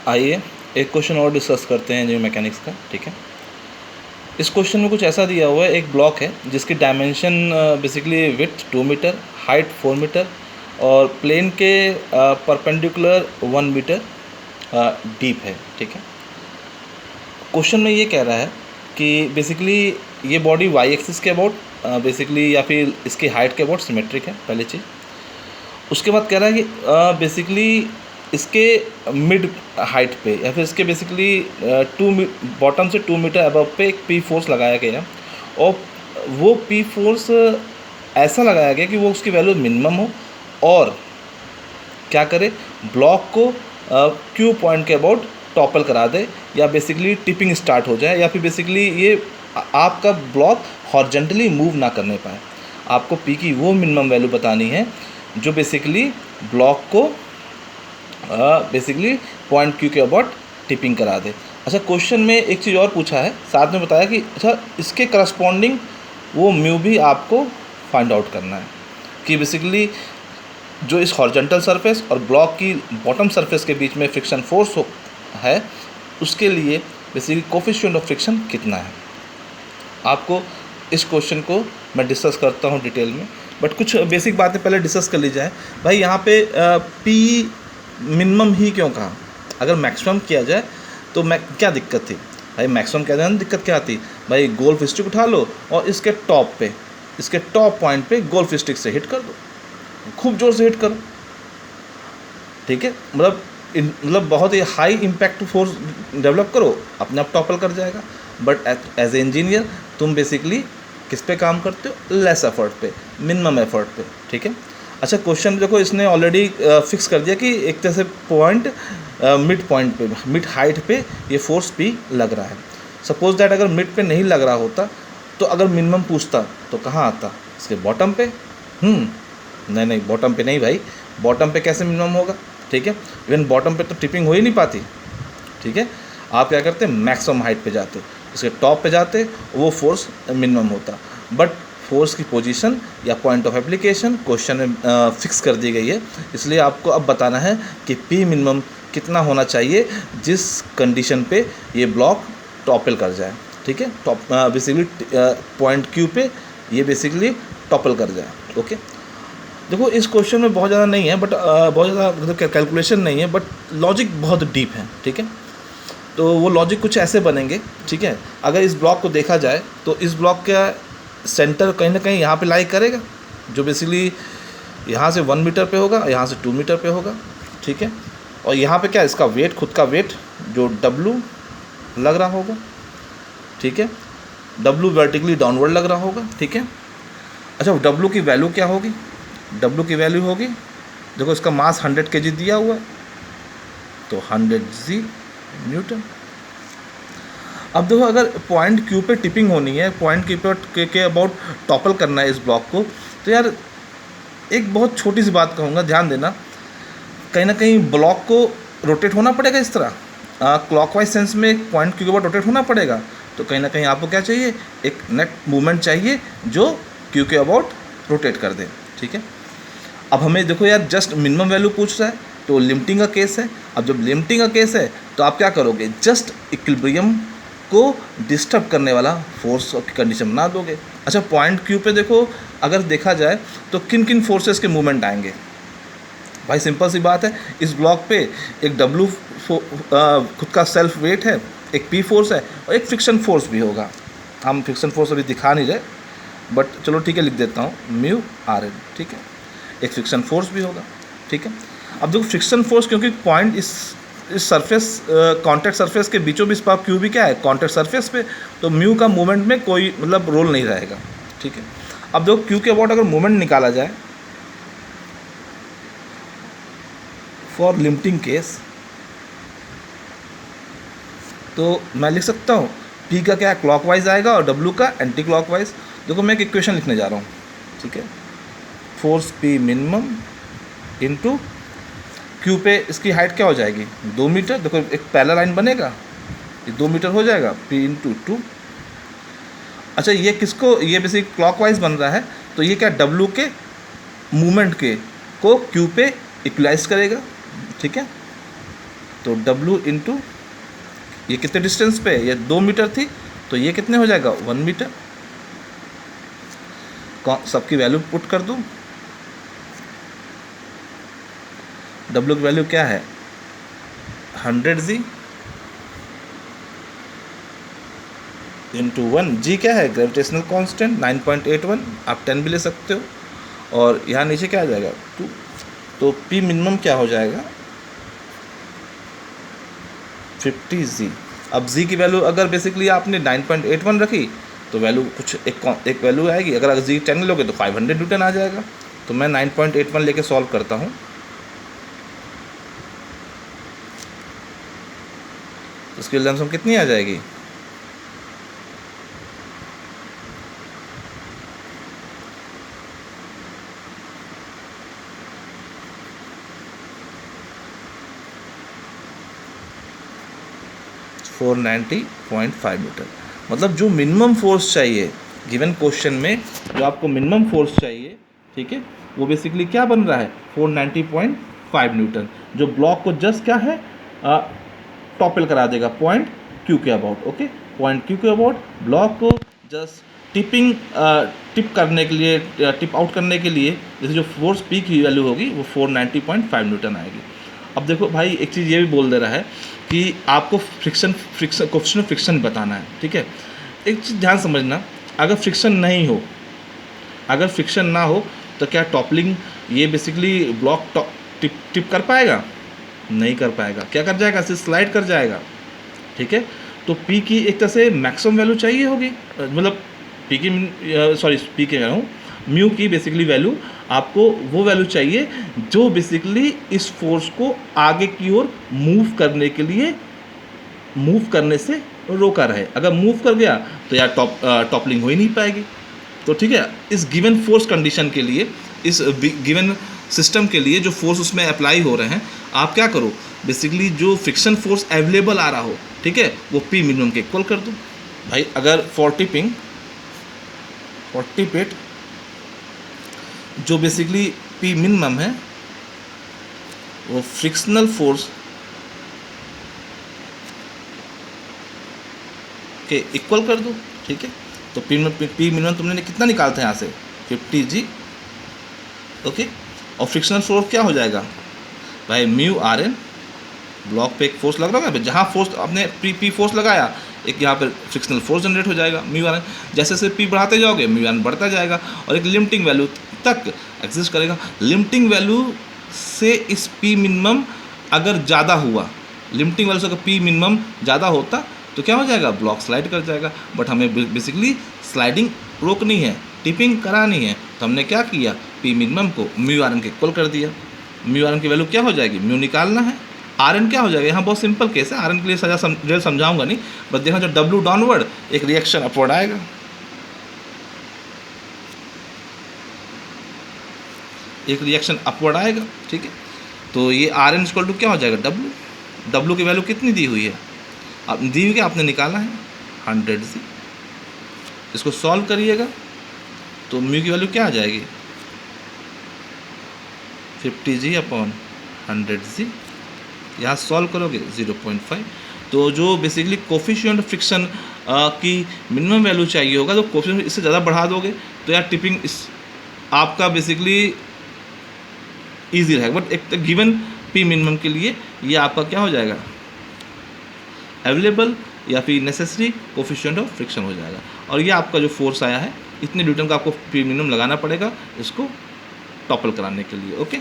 आइए एक क्वेश्चन और डिस्कस करते हैं जियो मैकेनिक्स का। ठीक है, इस क्वेश्चन में कुछ ऐसा दिया हुआ है, एक ब्लॉक है जिसकी dimension basically width 2 metre, height 4 metre और प्लेन के परपेंडिकुलर 1 मीटर डीप है। ठीक है, क्वेश्चन में ये कह रहा है कि बेसिकली ये बॉडी वाई एक्सिस के अबाउट बेसिकली या फिर इसकी हाइट के अबाउट सिमेट्रिक है, पहली चीज़। उसके बाद कह रहा है कि बेसिकली इसके मिड हाइट पे या फिर इसके बेसिकली बॉटम से 2 मीटर अबव पे एक पी फोर्स लगाया गया और वो पी फोर्स ऐसा लगाया गया कि वो उसकी वैल्यू मिनिमम हो और क्या करे, ब्लॉक को क्यू पॉइंट के अबाउट टॉपल करा दे या बेसिकली टिपिंग स्टार्ट हो जाए या फिर बेसिकली ये आपका ब्लॉक हॉरिजॉन्टली मूव ना करने पाए। आपको पी की वो मिनिमम वैल्यू बतानी है जो बेसिकली ब्लॉक को बेसिकली पॉइंट क्यू के अबाउट टिपिंग करा दे। अच्छा, क्वेश्चन में एक चीज़ और पूछा है, साथ में बताया कि अच्छा इसके करस्पॉन्डिंग वो म्यू भी आपको फाइंड आउट करना है कि बेसिकली जो इस हॉरिजॉन्टल सरफेस और ब्लॉक की बॉटम सरफेस के बीच में फ्रिक्शन फोर्स है उसके लिए बेसिकली कोफिशिएंट ऑफ फ्रिक्शन कितना है। आपको इस क्वेश्चन को मैं डिस्कस करता हूँ डिटेल में, बट कुछ बेसिक बातें पहले डिस्कस कर ली जाए। भाई यहाँ पे पी मिनिमम ही क्यों कहा? अगर मैक्सिमम किया जाए तो क्या दिक्कत थी भाई? मैक्सिमम क्या जाए दिक्कत क्या आती भाई? गोल्फ स्टिक उठा लो और इसके टॉप पॉइंट पे गोल्फ स्टिक से हिट कर दो, खूब जोर से हिट करो। ठीक है, मतलब बहुत ही हाई इम्पैक्ट फोर्स डेवलप करो, अपने आप टॉपल कर जाएगा। बट एज ए इंजीनियर तुम बेसिकली किस पे काम करते हो? लेस एफर्ट पे, मिनिमम एफर्ट पे। ठीक है, अच्छा क्वेश्चन देखो, इसने ऑलरेडी फिक्स कर दिया कि एक तरह से पॉइंट मिड पॉइंट पे, मिड हाइट पे ये फोर्स पी लग रहा है। सपोज दैट अगर मिड पे नहीं लग रहा होता तो अगर मिनिमम पूछता तो कहाँ आता? इसके बॉटम पे। नहीं, बॉटम पे नहीं भाई, बॉटम पे कैसे मिनिमम होगा? ठीक है, इवन बॉटम पे तो टिपिंग हो ही नहीं पाती। ठीक है, आप क्या करते हैं, मैक्सिमम हाइट पे जाते, इसके टॉप पे जाते, वो फोर्स मिनिमम होता। बट फोर्स की पोजीशन या पॉइंट ऑफ एप्लीकेशन क्वेश्चन में फिक्स कर दी गई है, इसलिए आपको अब बताना है कि पी मिनिमम कितना होना चाहिए जिस कंडीशन पे ये ब्लॉक टॉपल कर जाए। ठीक है, टॉप बेसिकली पॉइंट क्यू पे ये बेसिकली टॉपल कर जाए। ओके, देखो इस क्वेश्चन में बहुत ज़्यादा नहीं है, बट बहुत ज़्यादा मतलब कैलकुलेशन नहीं है, बट लॉजिक बहुत डीप है। ठीक है, तो वो लॉजिक कुछ ऐसे बनेंगे। ठीक है, अगर इस ब्लॉक को देखा जाए तो इस ब्लॉक का सेंटर कहीं ना कहीं यहाँ पे लाई करेगा, जो बेसिकली यहाँ से 1 मीटर पे होगा, यहाँ से 2 मीटर पे होगा। ठीक है, और यहाँ पे क्या, इसका वेट, खुद का वेट जो W लग रहा होगा। ठीक है, W वर्टिकली डाउनवर्ड लग रहा होगा। ठीक है, अच्छा W की वैल्यू क्या होगी? W की वैल्यू होगी, देखो इसका मास 100 kg दिया हुआ है तो 100 G न्यूटन। अब देखो अगर पॉइंट क्यू पे टिपिंग होनी है, पॉइंट क्यू पे के अबाउट टॉपल करना है इस ब्लॉक को, तो यार एक बहुत छोटी सी बात कहूँगा, ध्यान देना, कहीं ना कहीं ब्लॉक को रोटेट होना पड़ेगा इस तरह, क्लॉकवाइज सेंस में एक पॉइंट क्यू के अबाउट रोटेट होना पड़ेगा। तो कहीं ना कहीं आपको क्या चाहिए, एक नेट मूवमेंट चाहिए जो क्यू के अबाउट रोटेट कर दे। ठीक है, अब हमें देखो यार जस्ट मिनिमम वैल्यू पूछ रहा है तो लिमिटिंग का केस है। अब जब लिमिटिंग का केस है तो आप क्या करोगे, जस्ट इक्विलिब्रियम को डिस्टर्ब करने वाला फोर्स की कंडीशन बना दोगे। अच्छा, पॉइंट क्यू पे देखो अगर देखा जाए तो किन किन फोर्सेस के मूवमेंट आएंगे भाई? सिंपल सी बात है, इस ब्लॉक पे एक W खुद का सेल्फ वेट है, एक P फोर्स है और एक फ्रिक्शन फोर्स भी होगा। हम फ्रिक्शन फोर्स अभी दिखा नहीं रहे, बट चलो ठीक है लिख देता हूँ, म्यू RN। ठीक है, एक फ्रिक्शन फोर्स भी होगा। ठीक है, अब देखो फ्रिक्शन फोर्स, क्योंकि पॉइंट इस सरफेस कॉन्टैक्ट सरफेस के बीचों बीच पाप क्यू भी क्या है, कॉन्टैक्ट सरफेस पे, तो म्यू का मूवमेंट में कोई मतलब रोल नहीं रहेगा। ठीक है, अब देखो क्यू के अबाउट अगर मूवमेंट निकाला जाए फॉर लिमिटिंग केस, तो मैं लिख सकता हूँ पी का क्या क्लॉकवाइज आएगा और W का एंटी क्लॉकवाइज। देखो मैं एक इक्वेशन लिखने जा रहा हूँ। ठीक है, force P minimum into Q पे इसकी हाइट क्या हो जाएगी, 2 मीटर। देखो एक पैरेलल लाइन बनेगा, ये 2 मीटर हो जाएगा, P इंटू 2। अच्छा ये किसको, ये बेसिक क्लॉकवाइज बन रहा है, तो ये क्या W के मूवमेंट के को क्यू पे इक्वलाइज करेगा। ठीक है, तो W इंटू ये कितने डिस्टेंस पे है, ये 2 मीटर थी, तो ये कितने हो जाएगा 1 मीटर। सबकी वैल्यू पुट कर दूँ। W की वैल्यू क्या है 100G इंटू 1, G क्या है ग्रेविटेशनल कांस्टेंट 9.81, आप 10 भी ले सकते हो, और यहाँ नीचे क्या आ जाएगा 2। तो P मिनिमम क्या हो जाएगा 50G। अब G की वैल्यू अगर बेसिकली आपने 9.81 रखी तो वैल्यू कुछ एक वैल्यू आएगी, अगर G 10 लोगे तो 500 न्यूटन आ जाएगा। तो मैं 9.81 लेके सॉल्व करता हूँ। इसकी लमसम कितनी आ जाएगी 490.5 मीटर। मतलब जो मिनिमम फोर्स चाहिए गिवन क्वेश्चन में, जो आपको मिनिमम फोर्स चाहिए, ठीक है, वो बेसिकली क्या बन रहा है 490.5 न्यूटन, जो ब्लॉक को जस्ट क्या है टॉपल करा देगा पॉइंट क्यू के अबाउट। ओके, पॉइंट क्यू के अबाउट ब्लॉक को जस्ट टिप करने के लिए, टिप आउट करने के लिए, जैसे जो फोर्स पी की वैल्यू होगी वो 490.5 न्यूटन आएगी। अब देखो भाई, एक चीज़ ये भी बोल दे रहा है कि आपको फ्रिक्शन कोएफिशिएंट ऑफ फ्रिक्शन बताना है, ठीक है। एक चीज़ ध्यान समझना, अगर फ्रिक्शन नहीं हो, अगर फ्रिक्शन ना हो तो क्या टॉपलिंग ये बेसिकली ब्लॉक टिप कर पाएगा? नहीं कर पाएगा। क्या कर जाएगा? सिर्फ स्लाइड कर जाएगा, ठीक है। तो P की एक तरह से मैक्सिमम वैल्यू चाहिए होगी, मतलब P की P के कह रहा हूँ, म्यू की बेसिकली वैल्यू, आपको वो वैल्यू चाहिए जो बेसिकली इस फोर्स को आगे की ओर मूव करने के लिए, मूव करने से रोका रहे। अगर मूव कर गया तो यार टॉपलिंग हो ही नहीं पाएगी। तो ठीक है, इस गिवन फोर्स कंडीशन के लिए, इस गिवन सिस्टम के लिए जो फोर्स उसमें अप्लाई हो रहे हैं, आप क्या करो बेसिकली जो फ्रिक्शन फोर्स अवेलेबल आ रहा हो, ठीक है, वो P मिनिमम के इक्वल कर दो। भाई अगर फॉर टिपिंग जो बेसिकली P मिनिमम है वो फ्रिक्शनल फोर्स के इक्वल कर दो, ठीक है। तो P मिनिमम तुमने कितना निकालते हैं यहाँ से 50G, ओके। और फ्रिक्शनल फोर्स क्या हो जाएगा भाई म्यू RN, ब्लॉक पे एक फोर्स लग रहा है, जहाँ फोर्स आपने P फोर्स लगाया, एक यहाँ पर फ्रिक्शनल फोर्स जनरेट हो जाएगा म्यू RN। जैसे जैसे P बढ़ाते जाओगे म्यू RN बढ़ता जाएगा और एक लिमिटिंग वैल्यू तक एग्जिस्ट करेगा। लिमिटिंग वैल्यू से इस P मिनिमम अगर ज़्यादा हुआ, लिमिटिंग वैल्यू से अगर P मिनिमम ज़्यादा होता तो क्या हो जाएगा, ब्लॉक स्लाइड कर जाएगा। बट हमें बेसिकली स्लाइडिंग रोकनी है, टिपिंग करानी है, तो हमने क्या किया, P मिनिमम को म्यू RN के इक्वल कर दिया। म्यू RN की वैल्यू क्या हो जाएगी, म्यू निकालना है, RN क्या हो जाएगा, यहाँ बहुत सिंपल केस है, RN के लिए डिटेल समझाऊंगा नहीं, बस देखना जो W डाउनवर्ड एक रिएक्शन अपवर्ड आएगा, एक रिएक्शन अपवर्ड आएगा, ठीक है। तो ये RN इक्वल टू क्या हो जाएगा W की वैल्यू कितनी दी हुई है, आप दी हुई, आपने निकाला है 100G। इसको सॉल्व करिएगा तो म्यू की वैल्यू क्या आ जाएगी 50G अपॉन 100G, यहाँ सॉल्व करोगे 0.5। तो जो बेसिकली कोफिशिएंट ऑफ फ्रिक्शन की मिनिमम वैल्यू चाहिए होगा, तो कोफिशिएंट इससे ज़्यादा बढ़ा दोगे तो यार टिपिंग इस आपका बेसिकली ईजी रहेगा। बट एक गिवन P मिनिमम के लिए ये आपका क्या हो जाएगा, अवेलेबल या फिर नेसेसरी कोफिशिएंट ऑफ फ्रिक्शन हो जाएगा। और ये आपका जो फोर्स आया है, इतने न्यूटन का आपको P मिनिमम लगाना पड़ेगा इसको टॉपल कराने के लिए, ओके।